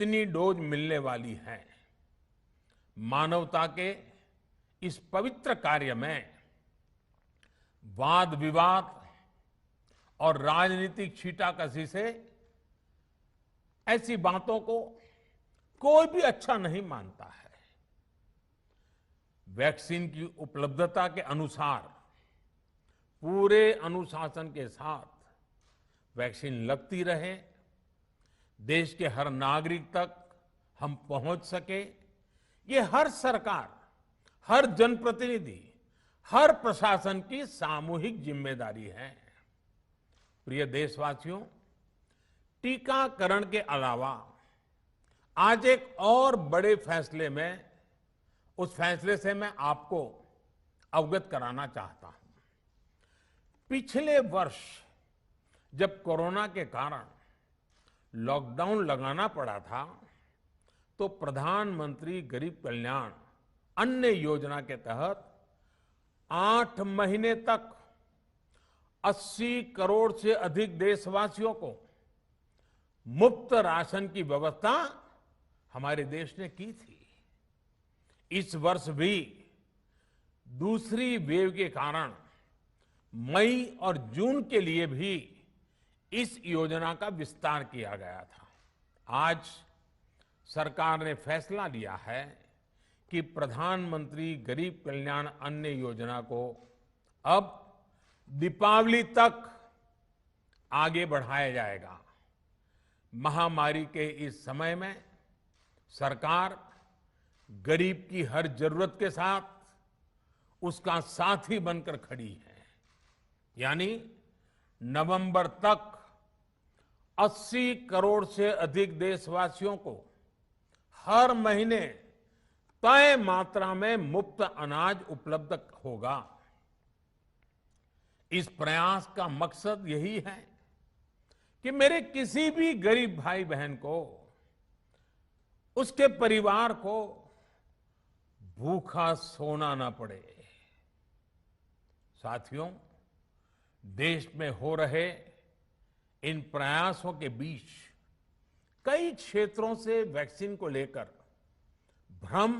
कितनी डोज मिलने वाली है। मानवता के इस पवित्र कार्य में वाद विवाद और राजनीतिक छींटाकशी से ऐसी बातों को कोई भी अच्छा नहीं मानता है। वैक्सीन की उपलब्धता के अनुसार पूरे अनुशासन के साथ वैक्सीन लगती रहे, देश के हर नागरिक तक हम पहुंच सके, ये हर सरकार, हर जनप्रतिनिधि, हर प्रशासन की सामूहिक जिम्मेदारी है। प्रिय देशवासियों, टीकाकरण के अलावा आज एक और बड़े फैसले में, उस फैसले से मैं आपको अवगत कराना चाहता हूं। पिछले वर्ष जब कोरोना के कारण लॉकडाउन लगाना पड़ा था, तो प्रधानमंत्री गरीब कल्याण अन्न योजना के तहत 8 महीने तक 80 करोड़ से अधिक देशवासियों को मुफ्त राशन की व्यवस्था हमारे देश ने की थी। इस वर्ष भी दूसरी वेव के कारण मई और जून के लिए भी इस योजना का विस्तार किया गया था। आज सरकार ने फैसला लिया है कि प्रधानमंत्री गरीब कल्याण अन्न योजना को अब दीपावली तक आगे बढ़ाया जाएगा। महामारी के इस समय में सरकार गरीब की हर जरूरत के साथ उसका साथी बनकर खड़ी है। यानी नवंबर तक 80 करोड़ से अधिक देशवासियों को हर महीने तय मात्रा में मुफ्त अनाज उपलब्ध होगा। इस प्रयास का मकसद यही है कि मेरे किसी भी गरीब भाई बहन को, उसके परिवार को भूखा सोना ना पड़े। साथियों, देश में हो रहे इन प्रयासों के बीच कई क्षेत्रों से वैक्सीन को लेकर भ्रम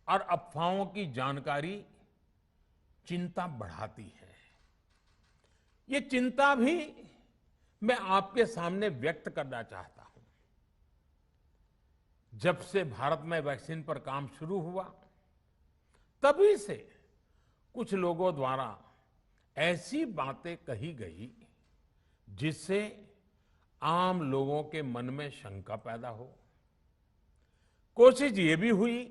और अफवाहों की जानकारी चिंता बढ़ाती है। ये चिंता भी मैं आपके सामने व्यक्त करना चाहता हूं। जब से भारत में वैक्सीन पर काम शुरू हुआ, तभी से कुछ लोगों द्वारा ऐसी बातें कही गई जिससे आम लोगों के मन में शंका पैदा हो। कोशिश ये भी हुई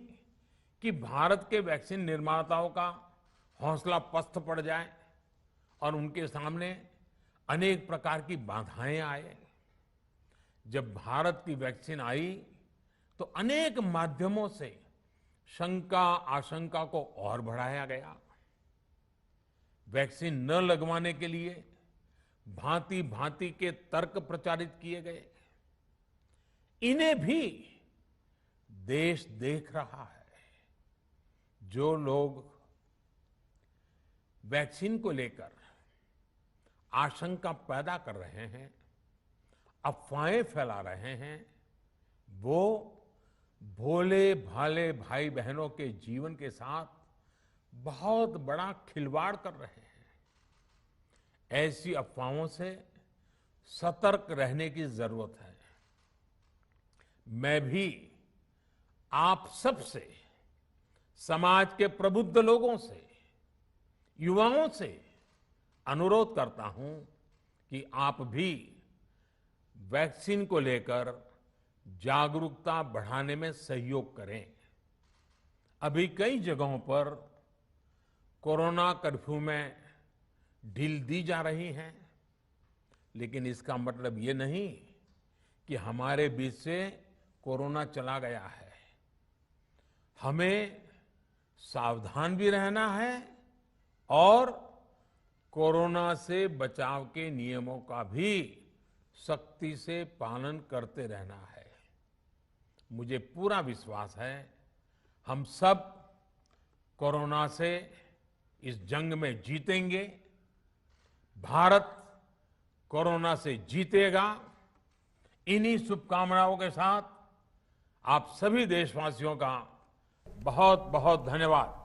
कि भारत के वैक्सीन निर्माताओं का हौसला पस्त पड़ जाए और उनके सामने अनेक प्रकार की बाधाएं आए। जब भारत की वैक्सीन आई तो अनेक माध्यमों से शंका आशंका को और बढ़ाया गया। वैक्सीन न लगवाने के लिए भांति भांति के तर्क प्रचारित किए गए। इन्हें भी देश देख रहा है। जो लोग वैक्सीन को लेकर आशंका पैदा कर रहे हैं, अफवाहें फैला रहे हैं, वो भोले भाले भाई बहनों के जीवन के साथ बहुत बड़ा खिलवाड़ कर रहे हैं। ऐसी अफवाहों से सतर्क रहने की जरूरत है। मैं भी आप सबसे, समाज के प्रबुद्ध लोगों से, युवाओं से अनुरोध करता हूं कि आप भी वैक्सीन को लेकर जागरूकता बढ़ाने में सहयोग करें। अभी कई जगहों पर कोरोना कर्फ्यू में ढील दी जा रही है, लेकिन इसका मतलब ये नहीं कि हमारे बीच से कोरोना चला गया है। हमें सावधान भी रहना है और कोरोना से बचाव के नियमों का भी सख्ती से पालन करते रहना है। मुझे पूरा विश्वास है हम सब कोरोना से इस जंग में जीतेंगे। भारत कोरोना से जीतेगा। इन्हीं शुभकामनाओं के साथ आप सभी देशवासियों का बहुत बहुत धन्यवाद।